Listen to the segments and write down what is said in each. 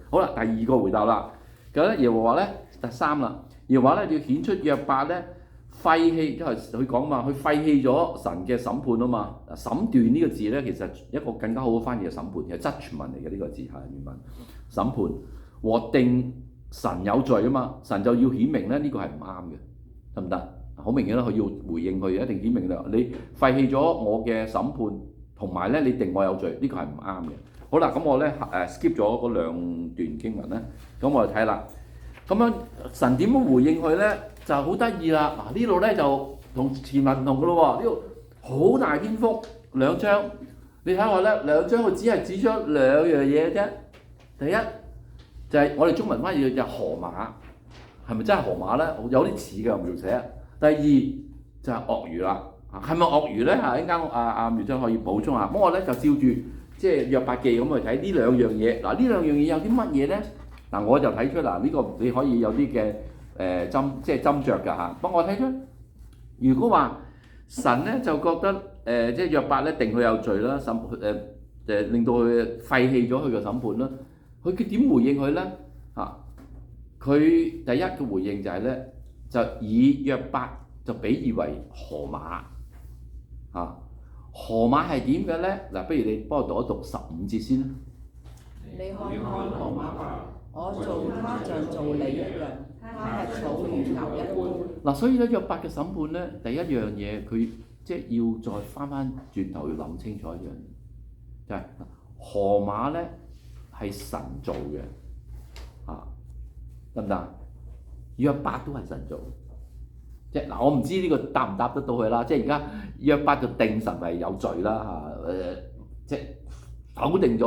好啦，第二個回答啦。咁咧，耶和華咧第三啦，耶和華咧要顯出約伯咧廢棄，因為佢講嘛，佢廢棄咗神嘅審判啊嘛。審斷呢個字咧，其實一個更加好嘅翻譯嘅審判，其實 judgment 嚟嘅呢個字係原文審判和定神有罪啊嘛，神就要顯明咧呢個係唔啱嘅，得唔得？好明顯啦，佢要回應佢一定顯明啦，你廢棄咗我嘅審判，同埋咧你定我有罪，呢個係唔啱嘅。好啦，咁我咧skip 咗嗰兩段經文咧，咁我哋睇啦。咁樣神點樣回應佢咧？就好得意啦！嗱，呢度咧就同前文唔同嘅咯喎，呢度好大篇幅兩章，你睇下咧兩章佢只係指出兩樣嘢啫。第一就係、是、我哋中文翻譯就河馬，係咪真係河馬咧？有啲似嘅描寫。第二就係鱷魚啦，係咪鱷魚咧？嚇，一陣間阿苗生可以補充下。咁我咧就照住即係約伯記咁去睇呢兩樣嘢。嗱，呢兩樣嘢有啲乜嘢咧？嗱，我就睇出嗱，呢個你可以有啲嘅即係斟酌㗎嚇。幫我睇出，如果話神咧就覺得即係約伯咧定佢有罪啦，令到佢廢棄咗佢嘅審判啦，佢點回應佢咧？嚇，佢第一個回應就係咧，就以約伯就比喻為河馬嚇。河馬係點嘅咧？嗱，不如你幫我讀一讀15節先啦。你看看河馬吧，我做他像做你一樣，他吃草如牛一般。嗱，所以咧約伯嘅審判咧，第一樣嘢佢即係要再翻轉頭要諗清楚一樣嘢，就係、河馬咧係神做嘅嚇，得唔得？約伯都係神做，即係嗱，我唔知呢個答唔答得到佢啦。即係而家約伯就定神為有罪啦嚇，即係否定咗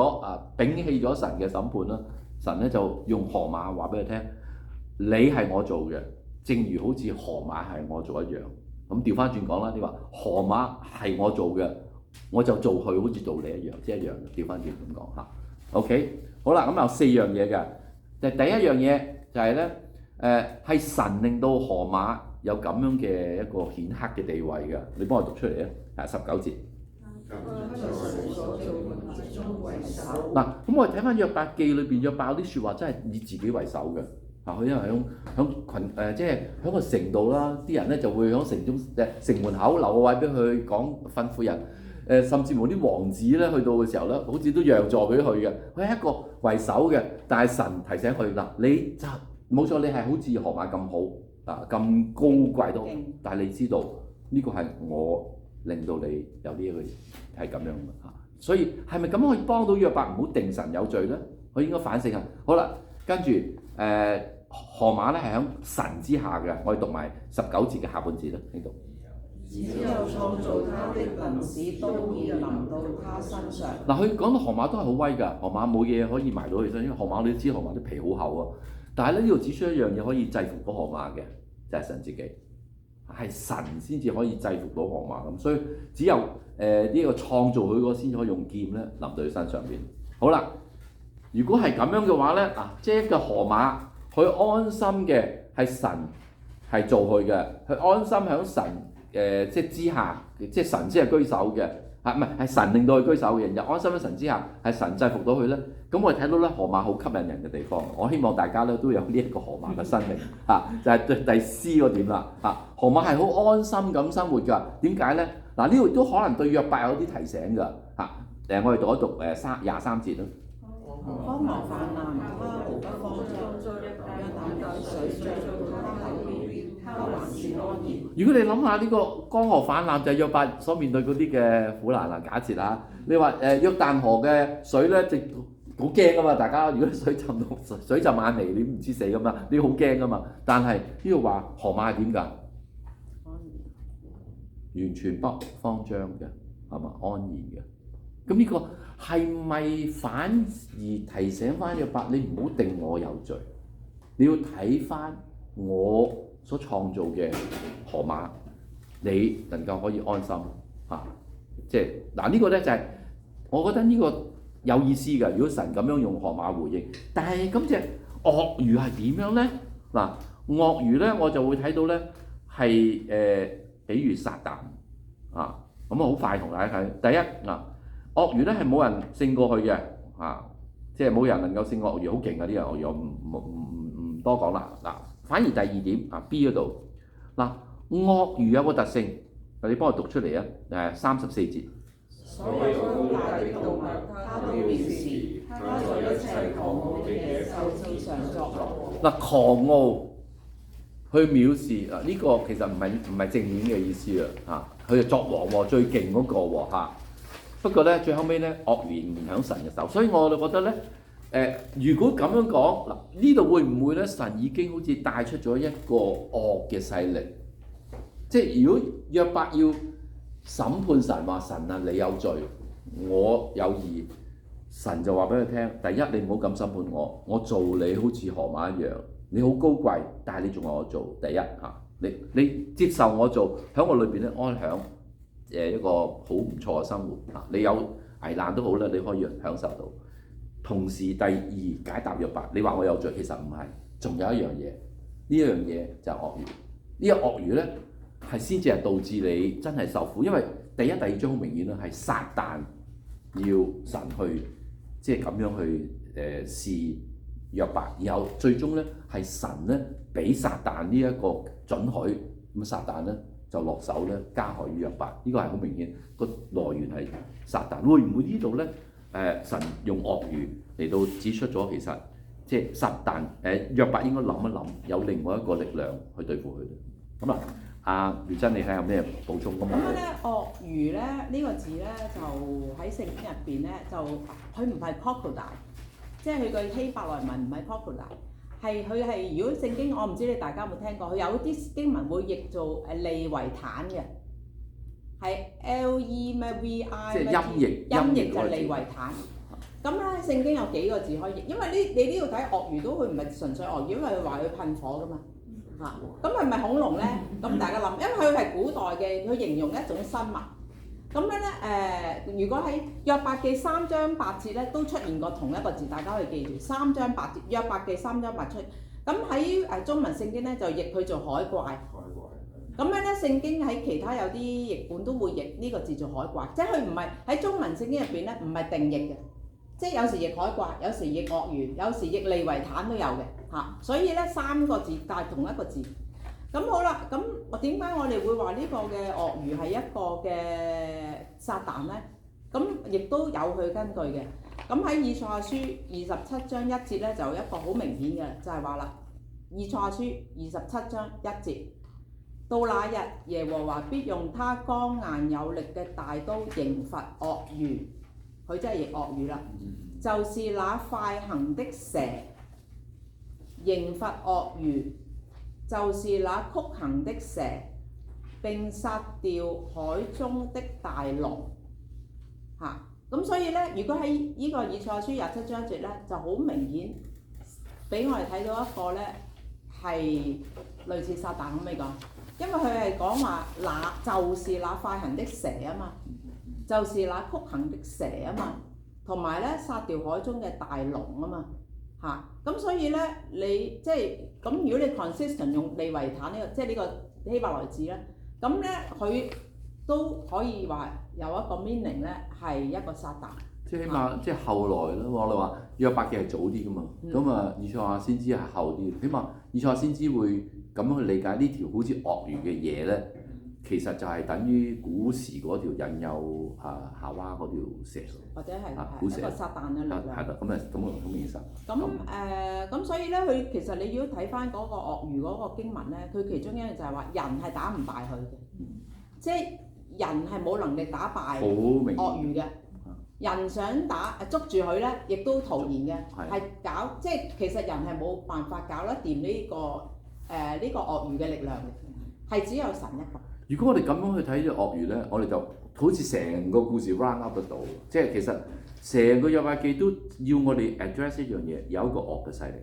摒棄咗神嘅審判啦。神咧就用河馬話俾佢聽，你係我做嘅，正如好似河馬係我做一樣。咁調翻轉講啦，你話河馬係我做嘅，我就做佢好似做你一樣，即係一樣。調翻轉咁講嚇。OK， 好啦，咁有4樣嘢嘅。就第一樣嘢就係咧，係神令到河馬有咁樣嘅一個顯赫嘅地位嘅。你幫我讀出嚟啊！19節。嗱，咁我哋睇翻約伯記裏邊，約伯有啲説話真係以自己為首嘅。佢因為響群即係響個城度啦，啲人咧就會響城門口留個位俾佢講吩咐人。甚至乎啲王子咧去到嘅時候咧，好似都讓座俾佢嘅。佢係一個為首嘅，但係神提醒佢嗱，你就冇錯，你係好似河馬咁好咁高貴都，但係你知道呢個係我令到你有呢一個係咁樣嘅嚇。所以係咪咁樣可以幫到約伯唔好定神有罪咧？佢應該反省下。好啦，跟住河馬咧係喺神之下嘅，我哋讀埋19節嘅下半節啦，呢度。只有創造他的文士都要臨到他身上。嗱，佢講到河馬都係好威㗎，河馬冇嘢可以埋到佢身，因為河馬你都知河馬啲皮好厚啊。但係咧呢度指出一樣嘢可以制服到河馬嘅，就係神自己，係神先至可以制服到河馬咁。所以只有呢個創造佢嗰個先可以用劍咧臨到佢身上邊。好啦，如果係咁樣嘅話咧，即係一個河馬，佢安心嘅係神係做佢嘅，佢安心喺神即係之下，即係神先係居首嘅，係神令到佢居首嘅，人就安心喺神之下，係神制服到佢咧。咁我哋睇到咧河馬好吸引人嘅地方，我希望大家咧都有呢一個河馬嘅生命就係第 C 嗰點啦河馬係好安心咁生活㗎。點解咧？呢度都可能對約伯有啲提醒㗎我哋讀一讀23節啦。荒漠泛濫，他毫不慌張；約旦水漲到他口邊，他還是安然。如果你諗下呢個江河泛濫就係約伯所面對嗰啲嘅苦難假設你話約旦河嘅水咧，直好驚噶嘛？大家如果水浸眼眉，你唔知死噶嘛？你好驚噶嘛？但係呢度話河馬係點㗎？完全不慌張嘅，係嘛？安然嘅。咁呢個係咪反而提醒翻約伯？你唔好定我有罪，你要睇翻我所創造嘅河馬，你能夠可以安心即係呢個咧就係我覺得呢個有意思嘅。如果神咁樣用河馬回應，但係咁隻鱷魚係點樣咧？鱷魚咧我就會睇到咧係比如撒旦咁好快同大家睇。第一鱷魚咧係冇人勝過去嘅即係冇人能夠勝鱷魚，好勁啊！呢樣鱷魚我唔多講啦。嗱，反而第二點啊 B 嗰度嗱，鱷魚有個特性，你幫我讀出嚟啊！34節。所有高大的動物，他都藐視，他在一切狂傲的野獸之上作王。嗱，狂傲去藐視啊！呢、個其實唔係正面嘅意思啊！嚇，佢就作王喎，最勁嗰個喎嚇。不過咧，最後尾咧，鱷魚仍然喺神嘅手，所以我哋覺得咧，如果咁樣講嗱，呢度會唔會咧，神已經好似帶出咗一個惡嘅勢力？即係如果約伯要審判神話神啊，你有罪，我有義，神就話俾佢聽：第一，你唔好咁審判我，我做你好似河馬一樣，你好高貴，但係你仲話我做第一嚇，你接受我做，喺我裏邊咧安享一個好唔錯嘅生活嚇，你有危難都好啦，你可以享受到。同時第二解答約伯，你話我有罪，其實唔係，仲有一樣嘢，呢一樣嘢就係鱷魚。呢個鱷魚咧係先至係導致你真係受苦，因為第一、第二章好明顯啦，係撒旦要神去即係咁樣去試約伯，然後最終咧係神咧俾撒旦呢一個准許，咁撒旦咧就落手咧加害於約伯，呢個係好明顯個來源係撒旦。會唔會呢度咧？神用鱷魚嚟到指出咗，其實即係撒旦約伯應該諗一諗，有另外一個力量去對付佢哋。咁啊，阿廖真，你睇下有咩補充咁啊？咁咧，鱷魚咧呢個字咧就喺聖經入邊咧就佢唔係 crocodile， 即係佢個希伯來文唔係 crocodile， 係佢係如果聖經我唔知你大家有冇聽過，佢有啲經文會譯做利維坦嘅。係 L.E 咩 V.I 即係音譯就利維坦。咁咧聖經有幾個字可以譯，因為你呢度睇鱷魚都佢唔係純粹鱷魚，因為佢話佢噴火噶嘛嚇。咁係咪恐龍咧？咁大家諗，因為佢係古代嘅，佢形容一種生物。咁樣咧如果喺約伯記3章8節咧都出現過同一個字，大家可以記住3章8節，約伯記3章8出。咁喺中文聖經咧就譯佢做海怪。咁樣咧，聖經喺其他有啲譯本都會譯呢個字做海怪，即係佢唔係喺中文聖經入邊咧，唔係定譯嘅，即係有時譯海怪，有時譯鱷魚，有時譯利維坦都有嘅嚇。所以咧3個字，但係同一個字。咁好啦，咁點解我哋會話呢個嘅鱷魚係一個嘅撒旦咧？咁亦都有佢根據嘅。咁喺以賽亞書27章1節咧，就有一個好明顯嘅，就係話啦，以賽亞書27章1節。到那日，耶和華必用他剛硬有力嘅大刀刑罰鱷魚，佢真係譯鱷魚啦，就是那快行的蛇，刑罰鱷魚，就是那曲行的蛇，並殺掉海中的大龍。嚇，咁所以咧，如果喺呢個以賽亞書27章1節咧，就好明顯俾我哋睇到一個咧係類似撒旦咁嚟講。因為佢係講話，那就是那快行的蛇啊嘛，就是那曲行的蛇啊嘛，同埋咧殺掉海中嘅大龍啊嘛，嚇，咁所以咧你即係咁，如果你 consistent 用利維坦呢個，即係呢個希伯來字咧，咁咧佢都可以話有一個 meaning 咧係一個撒旦。即係起碼即係後來啦，我哋話約伯記係早啲噶嘛，咁啊以賽亞先知係後啲，起碼以賽亞先知會咁樣去理解呢條好似鱷魚嘅嘢咧，其實就係等於古時嗰條引誘夏娃嗰條蛇，或者係一個撒旦嘅力量。係啦，咁嘅意思。咁所以咧，佢其實你如果睇翻嗰個鱷魚嗰個經文咧，佢其中一樣就係話人係打唔敗佢嘅，即係人係冇能力打敗鱷魚嘅。人想捉住佢咧，亦都徒然嘅，係搞即係其實人係冇辦法搞得掂呢個鱷魚嘅力量嘅，係只有神一個。如果我哋咁樣去睇隻鱷魚咧，我哋就好似成個故事 round up 得到，即係其實成個約伯記都要我哋 address 一樣嘢，有一個惡嘅勢力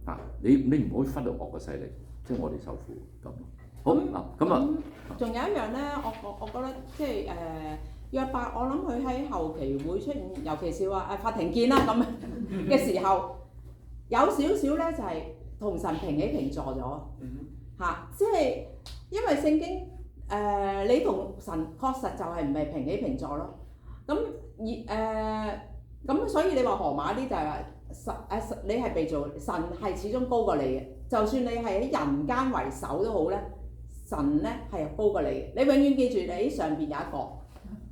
嘅。你唔可以忽略惡嘅勢力，即係我哋受苦咁。好咁仲有一樣咧，我覺得即係約伯，我諗佢喺後期會出現，尤其是話法庭見啦咁嘅時候，有少少咧就係同神平起平坐咗嚇，即係因為聖經你同神確實就係唔係平起平坐咯。咁咁所以你話河馬啲就係話你係被造，神係始終高過你嘅。就算你係喺人間為首都好咧，神咧係高過你嘅。你永遠記住你喺上邊有一個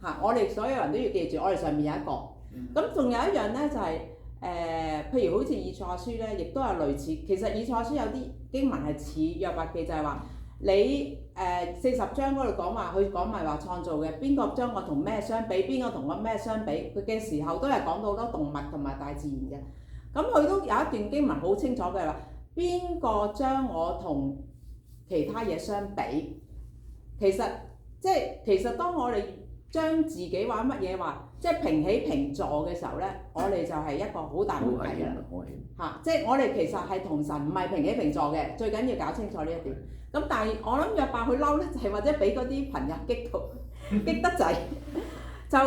嚇，我哋所有人都要記住，我哋上面有一個。咁仲有一樣咧就係、譬如好似以賽亞書咧，亦都有類似。其實以賽亞書有啲經文係似約伯記，就係話你40章嗰度講話，佢講埋話創造嘅，邊個將我同咩相比，邊個同我咩相比，佢嘅時候都係講到好多動物同埋大自然嘅。咁佢都有一段經文好清楚嘅話，邊個將我同其他嘢相比？其實當我哋將自己話乜嘢話，即係平起平坐嘅時候咧，我哋就係一個好大問題嘅嚇。即係我哋其實係同神唔係平起平坐嘅，最緊要搞清楚呢一點。咁但係我諗約伯佢嬲咧，就係或者俾嗰啲朋友激到激得滯，就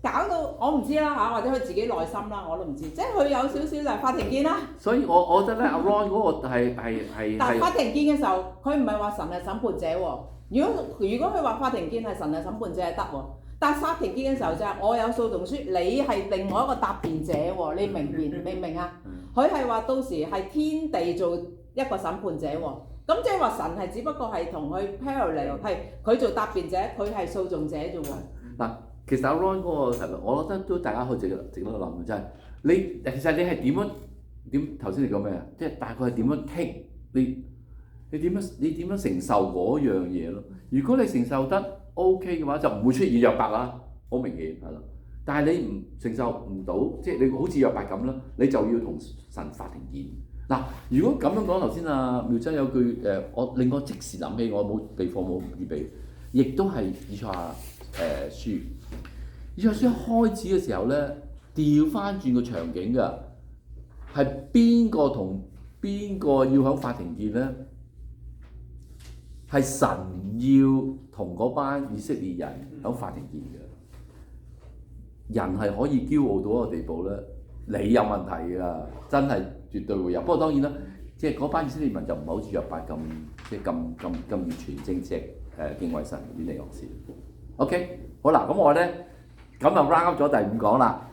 搞到我唔知啦嚇，或者佢自己內心啦，我都唔知。即係佢有少少就係法庭見啦。所以我覺得咧，阿 Ron 嗰個係但係法庭見嘅時候，佢唔係話神係審判者喎。如果佢話法庭見係神係審判者係得喎。但係法庭見嘅時候就係我有訴訟書，你係另外一個答辯者喎，你明唔明啊？佢係話到時係天地做一個審判者喎，咁即係話神係只不過係同佢 parallel， 係佢做答辯者，佢係訴訟者啫喎。嗱，其實阿 Ron 嗰個我覺得都大家可以值得諗嘅，就係其實你係點頭先你講咩啊？即係大概係點樣 take 你點樣承受嗰樣嘢咯？如果你承受得 OK 嘅話，就唔會出現約伯啦，好明顯係啦。但係你唔承受唔到，即係你好似約伯咁啦，你就要同神法庭見。嗱，如果咁樣講，頭先阿妙珍有句我令我即時諗起，我冇地方冇預備，亦都係以賽亞書。以賽亞書一開始嘅時候咧，調翻轉個場景㗎，係邊個同邊個要喺法庭見咧？係神要同嗰班以色列人喺法庭見嘅。人係可以驕傲到一個地步咧，你有問題㗎，真係絕對會有。不過當然啦，即係嗰班以色列民就唔係好似約伯咁，即係咁完全正直敬畏神遠離惡事。OK， 好啦，咁我咧咁就 round up 咗第5講啦。